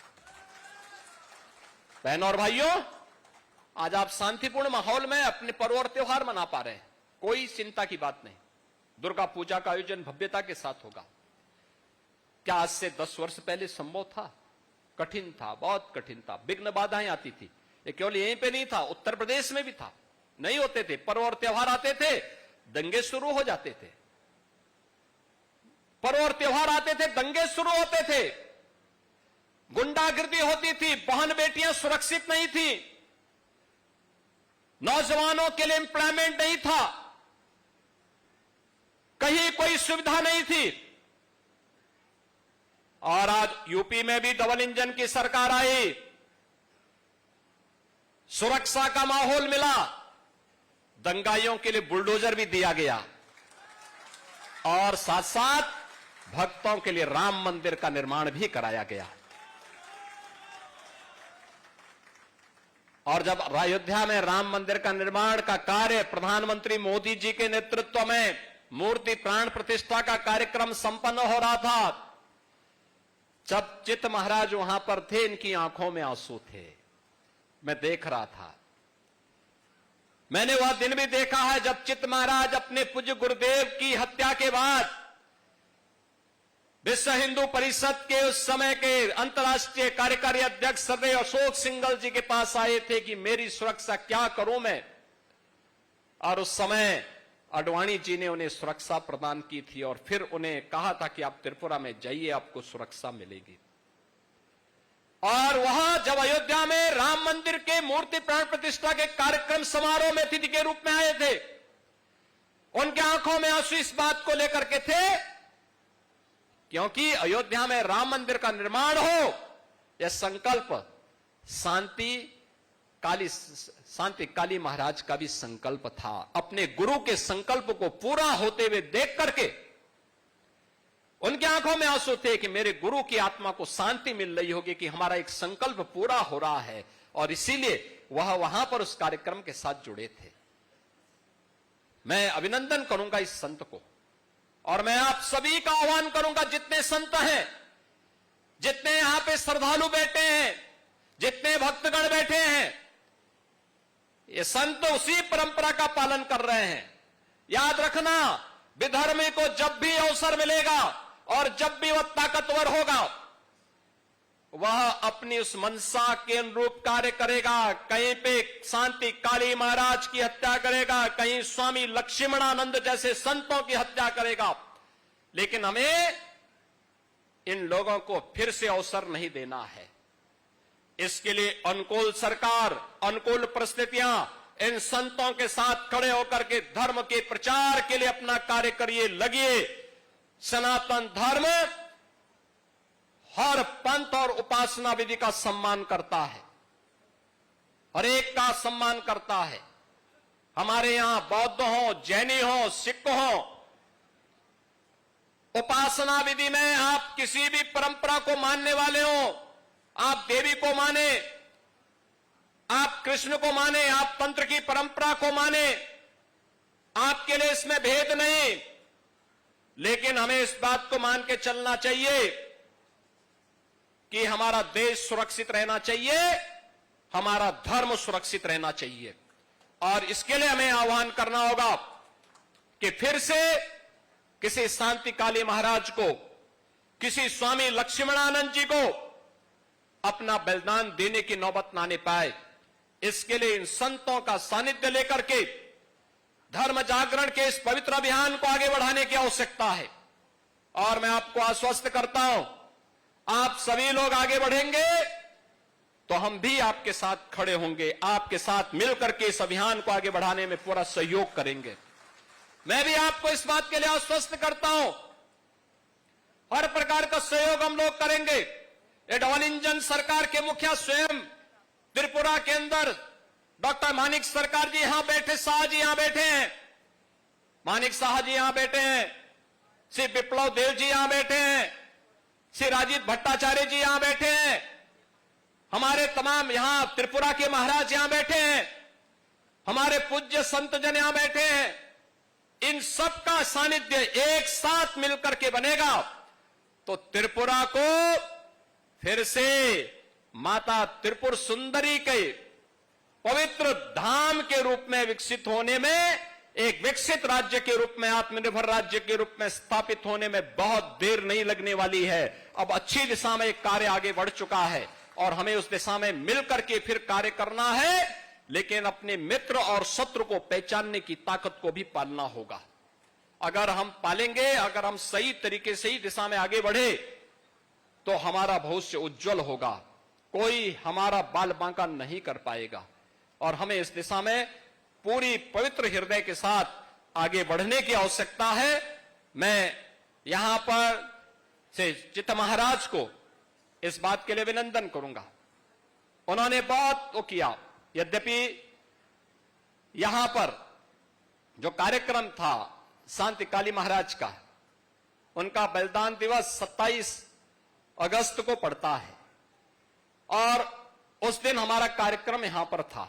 बहनों और भाइयों, आज आप शांतिपूर्ण माहौल में अपने पर्व और त्योहार मना पा रहे हैं, कोई चिंता की बात नहीं। दुर्गा पूजा का आयोजन भव्यता के साथ होगा। क्या आज से 10 वर्ष पहले संभव था? कठिन था, बहुत कठिन था, विघ्न बाधाएं आती थी। ये केवल यहीं पे नहीं था, उत्तर प्रदेश में भी था, नहीं होते थे। पर्व और त्योहार आते थे, दंगे शुरू हो जाते थे। पर्व और त्योहार आते थे, दंगे शुरू होते थे, गुंडागिर्दी होती थी, बहन बेटियां सुरक्षित नहीं थी, नौजवानों के लिए एम्प्लॉयमेंट नहीं था, कहीं कोई सुविधा नहीं थी। और आज यूपी में भी डबल इंजन की सरकार आई, सुरक्षा का माहौल मिला, दंगाइयों के लिए बुलडोजर भी दिया गया और साथ साथ भक्तों के लिए राम मंदिर का निर्माण भी कराया गया। और जब अयोध्या में राम मंदिर का निर्माण का कार्य प्रधानमंत्री मोदी जी के नेतृत्व में मूर्ति प्राण प्रतिष्ठा का कार्यक्रम संपन्न हो रहा था, जब चित्त महाराज वहां पर थे, इनकी आंखों में आंसू थे। मैं देख रहा था। मैंने वह दिन भी देखा है जब चित्त महाराज अपने पूज्य गुरुदेव की हत्या के बाद विश्व हिंदू परिषद के उस समय के अंतर्राष्ट्रीय कार्यकारी अध्यक्ष सदैव अशोक सिंघल जी के पास आए थे कि मेरी सुरक्षा क्या करूं मैं। और उस समय आडवाणी जी ने उन्हें सुरक्षा प्रदान की थी और फिर उन्हें कहा था कि आप त्रिपुरा में जाइए, आपको सुरक्षा मिलेगी। और वह जब अयोध्या में राम मंदिर के मूर्ति प्राण प्रतिष्ठा के कार्यक्रम समारोह में अतिथि के रूप में आए थे, उनके आंखों में आंसू इस बात को लेकर के थे क्योंकि अयोध्या में राम मंदिर का निर्माण हो, यह संकल्प शांति काली महाराज का भी संकल्प था। अपने गुरु के संकल्प को पूरा होते हुए देख करके उनकी आंखों में आंसू थे कि मेरे गुरु की आत्मा को शांति मिल रही होगी कि हमारा एक संकल्प पूरा हो रहा है। और इसीलिए वह वहां पर उस कार्यक्रम के साथ जुड़े थे। मैं अभिनंदन करूंगा इस संत को और मैं आप सभी का आह्वान करूंगा, जितने संत हैं, जितने यहां पे श्रद्धालु बैठे हैं, जितने भक्तगण बैठे हैं, ये संत उसी परंपरा का पालन कर रहे हैं। याद रखना, विधर्मी को जब भी अवसर मिलेगा और जब भी वह ताकतवर होगा, वह अपनी उस मनसा के अनुरूप कार्य करेगा। कहीं पे शांति काली महाराज की हत्या करेगा, कहीं स्वामी लक्ष्मणानंद जैसे संतों की हत्या करेगा। लेकिन हमें इन लोगों को फिर से अवसर नहीं देना है। इसके लिए अनुकूल सरकार, अनुकूल परिस्थितियां, इन संतों के साथ खड़े होकर के धर्म के प्रचार के लिए अपना कार्य करिए, लगिए। सनातन धर्म हर पंथ और उपासना विधि का सम्मान करता है, हर एक का सम्मान करता है। हमारे यहां बौद्ध हो, जैनी हो, सिख हो, उपासना विधि में आप किसी भी परंपरा को मानने वाले हो, आप देवी को माने, आप कृष्ण को माने, आप तंत्र की परंपरा को माने, आपके लिए इसमें भेद नहीं। लेकिन हमें इस बात को मान के चलना चाहिए कि हमारा देश सुरक्षित रहना चाहिए, हमारा धर्म सुरक्षित रहना चाहिए। और इसके लिए हमें आह्वान करना होगा कि फिर से किसी शांति काली महाराज को, किसी स्वामी लक्ष्मणानंद जी को अपना बलिदान देने की नौबत ना आने पाए। इसके लिए इन संतों का सानिध्य लेकर के धर्म जागरण के इस पवित्र अभियान को आगे बढ़ाने की आवश्यकता है। और मैं आपको आश्वस्त करता हूं, आप सभी लोग आगे बढ़ेंगे तो हम भी आपके साथ खड़े होंगे, आपके साथ मिलकर के इस अभियान को आगे बढ़ाने में पूरा सहयोग करेंगे। मैं भी आपको इस बात के लिए आश्वस्त करता हूं, हर प्रकार का सहयोग हम लोग करेंगे। ये डबल इंजन सरकार के मुखिया स्वयं त्रिपुरा के अंदर डॉक्टर मानिक सरकार जी यहां बैठे, शाह जी यहां बैठे हैं, मानिक शाह जी यहां बैठे हैं, श्री विप्लव देव जी यहां बैठे हैं, श्री राजीव भट्टाचार्य जी यहां बैठे हैं, हमारे तमाम यहां त्रिपुरा के महाराज यहां बैठे हैं, हमारे पूज्य संत जन यहां बैठे हैं। इन सब का सानिध्य एक साथ मिलकर के बनेगा तो त्रिपुरा को फिर से माता त्रिपुर सुंदरी के पवित्र धाम के रूप में विकसित होने में, एक विकसित राज्य के रूप में, आत्मनिर्भर राज्य के रूप में स्थापित होने में बहुत देर नहीं लगने वाली है। अब अच्छी दिशा में एक कार्य आगे बढ़ चुका है और हमें उस दिशा में मिलकर के फिर कार्य करना है। लेकिन अपने मित्र और शत्रु को पहचानने की ताकत को भी पालना होगा। अगर हम पालेंगे, अगर हम सही तरीके से ही दिशा में आगे बढ़े तो हमारा भविष्य उज्जवल होगा, कोई हमारा बाल बांका नहीं कर पाएगा। और हमें इस दिशा में पूरी पवित्र हृदय के साथ आगे बढ़ने की आवश्यकता है। मैं यहां पर से चित्त महाराज को इस बात के लिए अभिनंदन करूंगा, उन्होंने बहुत वो किया। यद्यपि यहां पर जो कार्यक्रम था शांति काली महाराज का, उनका बलिदान दिवस 27 अगस्त को पड़ता है और उस दिन हमारा कार्यक्रम यहां पर था।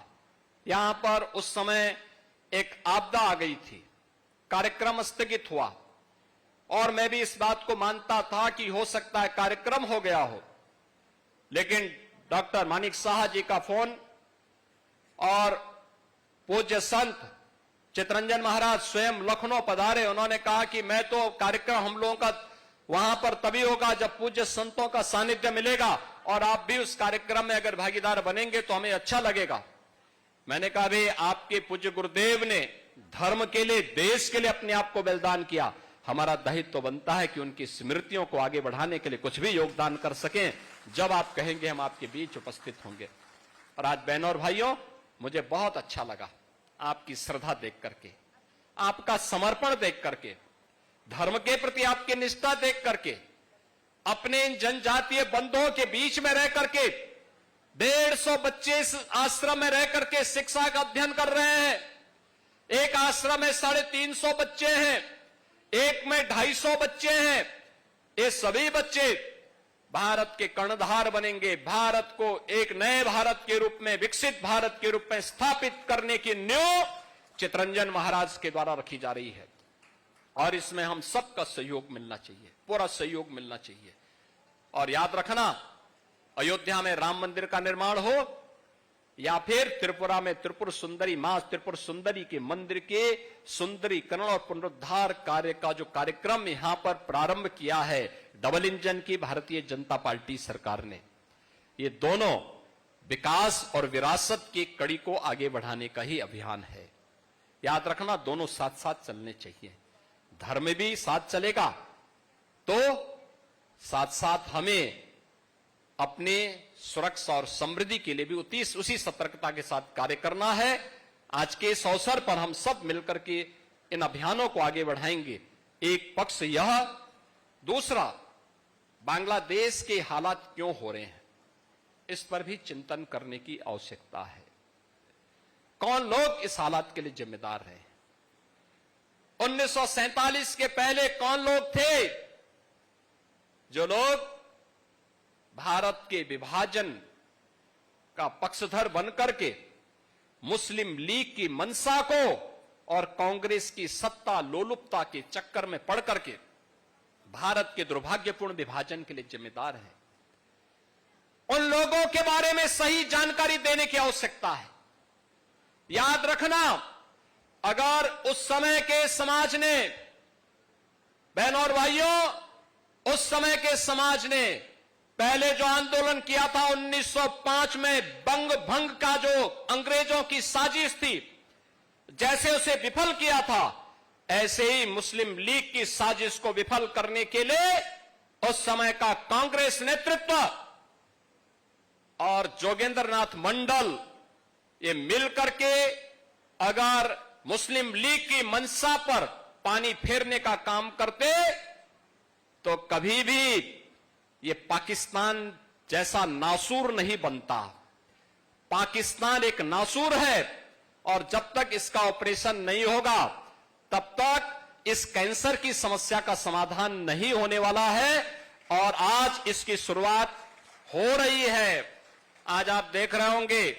यहां पर उस समय एक आपदा आ गई थी, कार्यक्रम स्थगित हुआ और मैं भी इस बात को मानता था कि हो सकता है कार्यक्रम हो गया हो, लेकिन डॉक्टर मानिक साहा जी का फोन और पूज्य संत चितरंजन महाराज स्वयं लखनऊ पधारे। उन्होंने कहा कि मैं तो कार्यक्रम हम लोगों का वहां पर तभी होगा जब पूज्य संतों का सानिध्य मिलेगा, और आप भी उस कार्यक्रम में अगर भागीदार बनेंगे तो हमें अच्छा लगेगा। मैंने कहा भाई, आपके पूज्य गुरुदेव ने धर्म के लिए, देश के लिए अपने आप को बलिदान किया, हमारा दायित्व तो बनता है कि उनकी स्मृतियों को आगे बढ़ाने के लिए कुछ भी योगदान कर सकें। जब आप कहेंगे हम आपके बीच उपस्थित होंगे। और आज बहनों और भाइयों, मुझे बहुत अच्छा लगा आपकी श्रद्धा देख करके, आपका समर्पण देख करके, धर्म के प्रति आपकी निष्ठा देख करके, अपने इन जनजातीय बंधुओं के बीच में रह करके 150 बच्चे इस आश्रम में रह करके शिक्षा का अध्ययन कर रहे हैं। एक आश्रम में 350 बच्चे हैं, एक में 250 बच्चे हैं। ये सभी बच्चे भारत के कर्णधार बनेंगे। भारत को एक नए भारत के रूप में, विकसित भारत के रूप में स्थापित करने की नींव चितरंजन महाराज के द्वारा रखी जा रही है, और इसमें हम सबका सहयोग मिलना चाहिए, पूरा सहयोग मिलना चाहिए। और याद रखना, अयोध्या में राम मंदिर का निर्माण हो या फिर त्रिपुरा में त्रिपुर सुंदरी मां त्रिपुर सुंदरी के मंदिर के सुंदरीकरण और पुनरुद्धार कार्य का जो कार्यक्रम यहां पर प्रारंभ किया है डबल इंजन की भारतीय जनता पार्टी सरकार ने, ये दोनों विकास और विरासत की कड़ी को आगे बढ़ाने का ही अभियान है। याद रखना, दोनों साथ साथ चलने चाहिए। धर्म भी साथ चलेगा तो साथ साथ हमें अपने सुरक्षा और समृद्धि के लिए भी उसी सतर्कता के साथ कार्य करना है। आज के इस अवसर पर हम सब मिलकर के इन अभियानों को आगे बढ़ाएंगे। एक पक्ष यह, दूसरा बांग्लादेश के हालात क्यों हो रहे हैं, इस पर भी चिंतन करने की आवश्यकता है। कौन लोग इस हालात के लिए जिम्मेदार हैं? 1947 के पहले कौन लोग थे जो लोग भारत के विभाजन का पक्षधर बनकर के मुस्लिम लीग की मंशा को और कांग्रेस की सत्ता लोलुपता के चक्कर में पड़ करके भारत के दुर्भाग्यपूर्ण विभाजन के लिए जिम्मेदार हैं? उन लोगों के बारे में सही जानकारी देने की आवश्यकता है। याद रखना, अगर उस समय के समाज ने, बहनों और भाइयों, उस समय के समाज ने पहले जो आंदोलन किया था 1905 में, बंग भंग का जो अंग्रेजों की साजिश थी, जैसे उसे विफल किया था, ऐसे ही मुस्लिम लीग की साजिश को विफल करने के लिए उस समय का कांग्रेस नेतृत्व और जोगेंद्रनाथ मंडल ये मिलकर के अगर मुस्लिम लीग की मंशा पर पानी फेरने का काम करते तो कभी भी ये पाकिस्तान जैसा नासूर नहीं बनता। पाकिस्तान एक नासूर है, और जब तक इसका ऑपरेशन नहीं होगा तब तक इस कैंसर की समस्या का समाधान नहीं होने वाला है। और आज इसकी शुरुआत हो रही है। आज आप देख रहे होंगे,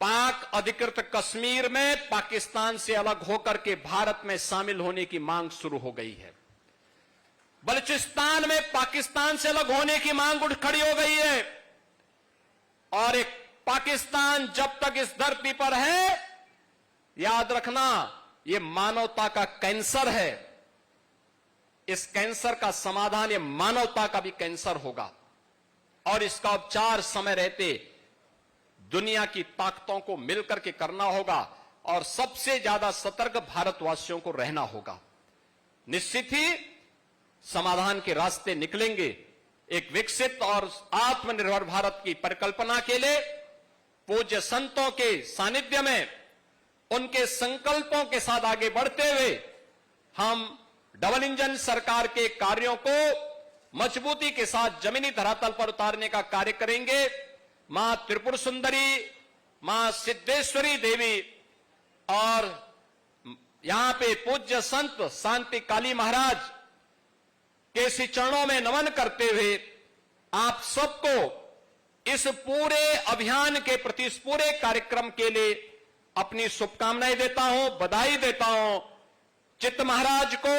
पाक अधिकृत कश्मीर में पाकिस्तान से अलग होकर के भारत में शामिल होने की मांग शुरू हो गई है। बलूचिस्तान में पाकिस्तान से अलग होने की मांग उठ खड़ी हो गई है। और एक पाकिस्तान जब तक इस धरती पर है, याद रखना, ये मानवता का कैंसर है। इस कैंसर का समाधान ये मानवता का भी कैंसर होगा, और इसका उपचार समय रहते दुनिया की ताकतों को मिलकर के करना होगा, और सबसे ज्यादा सतर्क भारतवासियों को रहना होगा। निश्चित ही समाधान के रास्ते निकलेंगे। एक विकसित और आत्मनिर्भर भारत की परिकल्पना के लिए पूज्य संतों के सानिध्य में, उनके संकल्पों के साथ आगे बढ़ते हुए हम डबल इंजन सरकार के कार्यों को मजबूती के साथ जमीनी धरातल पर उतारने का कार्य करेंगे। मां त्रिपुर सुंदरी, मां सिद्धेश्वरी देवी और यहां पे पूज्य संत शांति काली महाराज के श्री चरणों में नमन करते हुए आप सबको इस पूरे अभियान के प्रति, इस पूरे कार्यक्रम के लिए अपनी शुभकामनाएं देता हूं, बधाई देता हूं। चित्त महाराज को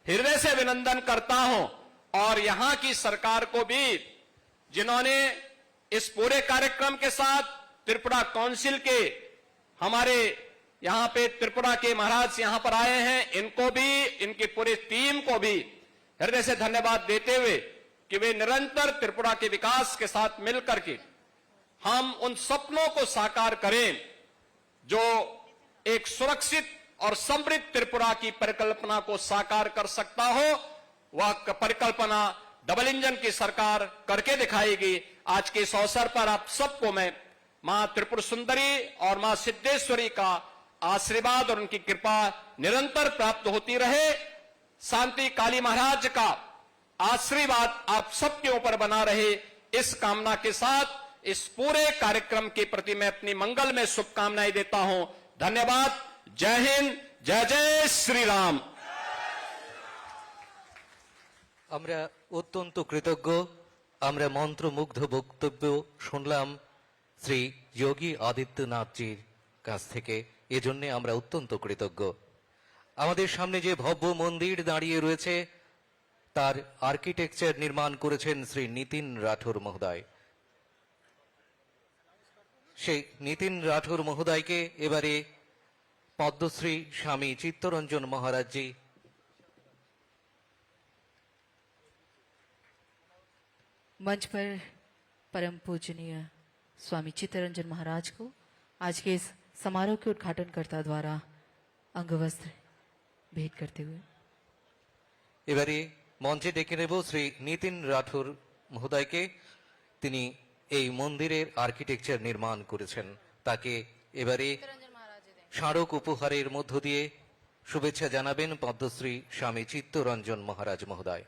हृदय से अभिनंदन करता हूं और यहां की सरकार को भी, जिन्होंने इस पूरे कार्यक्रम के साथ त्रिपुरा काउंसिल के हमारे यहां पे त्रिपुरा के महाराज यहां पर आए हैं, इनको भी, इनकी पूरी टीम को भी हृदय से धन्यवाद देते हुए कि वे निरंतर त्रिपुरा के विकास के साथ मिलकर के हम उन सपनों को साकार करें जो एक सुरक्षित और समृद्ध त्रिपुरा की परिकल्पना को साकार कर सकता हो। वह परिकल्पना डबल इंजन की सरकार करके दिखाएगी। आज के इस अवसर पर आप सबको मैं मां त्रिपुर सुंदरी और मां सिद्धेश्वरी का आशीर्वाद और उनकी कृपा निरंतर प्राप्त होती रहे। शांति काली महाराज का आशीर्वाद आप सबके ऊपर बना रहे, इस कामना के साथ इस पूरे कार्यक्रम के प्रति मैं अपनी मंगल में शुभकामनाएं देता हूं। धन्यवाद। जय हिंद, जय जय श्री राम। আমরা অত্যন্ত কৃতজ্ঞ। আমরা মন্ত্রমুগ্ধ বক্তব্য শুনলাম শ্রী যোগী আদিত্যনাথজির কাছ থেকে, এজন্য আমরা অত্যন্ত কৃতজ্ঞ। আমাদের সামনে যে ভব্য মন্দির দাঁড়িয়ে রয়েছে তার আর্কিটেকচার নির্মাণ করেছেন শ্রী নিতিন রাঠোর মহোদয়। সেই নিতিন রাঠোর মহোদয়কে এবারে পদ্মশ্রী স্বামী চিত্তরঞ্জন মহারাজজি मंच पर परम पूजनीय स्वामी चित्तरंजन महाराज को आज के इस समारोह के उद्घाटनकर्ता द्वारा अंगवस्त्र भेंट करते हुए এবারে মঞ্চে ডেকে নেব শ্রী নিতিন রাঠোর মহোদয়কে। তিনি এই মন্দিরের আর্কিটেকচার নির্মাণ করেছেন। তাকে এবারে স্মারক উপহারের মধ্য দিয়ে শুভেচ্ছা জানাবেন পদ্মশ্রী স্বামী চিত্তরঞ্জন মহারাজ মহোদয়।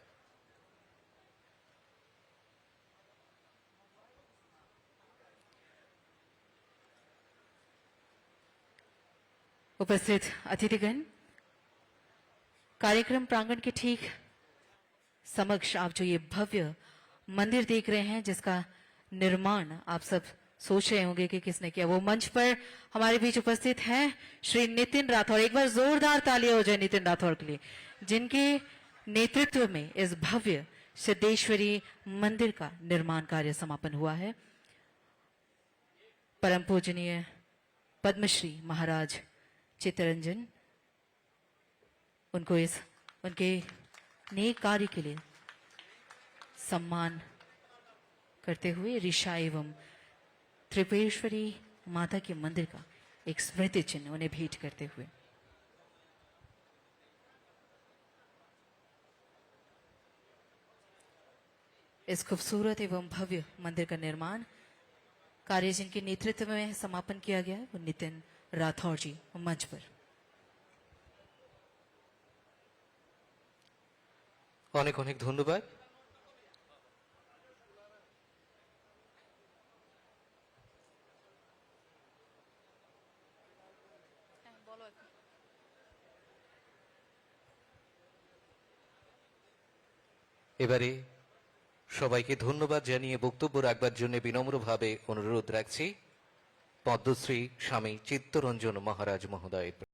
उपस्थित अतिथिगण, कार्यक्रम प्रांगण के ठीक समक्ष आप जो ये भव्य मंदिर देख रहे हैं जिसका निर्माण आप सब सोच रहे होंगे कि किसने किया, वो मंच पर हमारे बीच उपस्थित हैं श्री नितिन राठौर। एक बार जोरदार तालियां हो जाए नितिन राठौर के लिए, जिनके नेतृत्व में इस भव्य सिद्धेश्वरी मंदिर का निर्माण कार्य समापन हुआ है। परम पूजनीय पद्मश्री महाराज चित्तरंजन उनको इस उनके नेक कार्य के लिए सम्मान करते हुए ऋषा एवं त्रिपुरेश्वरी माता के मंदिर का एक स्मृति चिन्ह उन्हें भेंट करते हुए इस खूबसूरत एवं भव्य मंदिर का निर्माण कार्य जिनके नेतृत्व में समापन किया गया है वो नितिन राठौर जी मंच पर। অনেক অনেক ধন্যবাদ। এবারে সবাইকে ধন্যবাদ জানিয়ে বক্তব্য রাখবার জন্য বিনম্রভাবে অনুরোধ রাখছি পদ্মশ্রী স্বামী চিত্তরঞ্জন মহারাজ মহোদয়।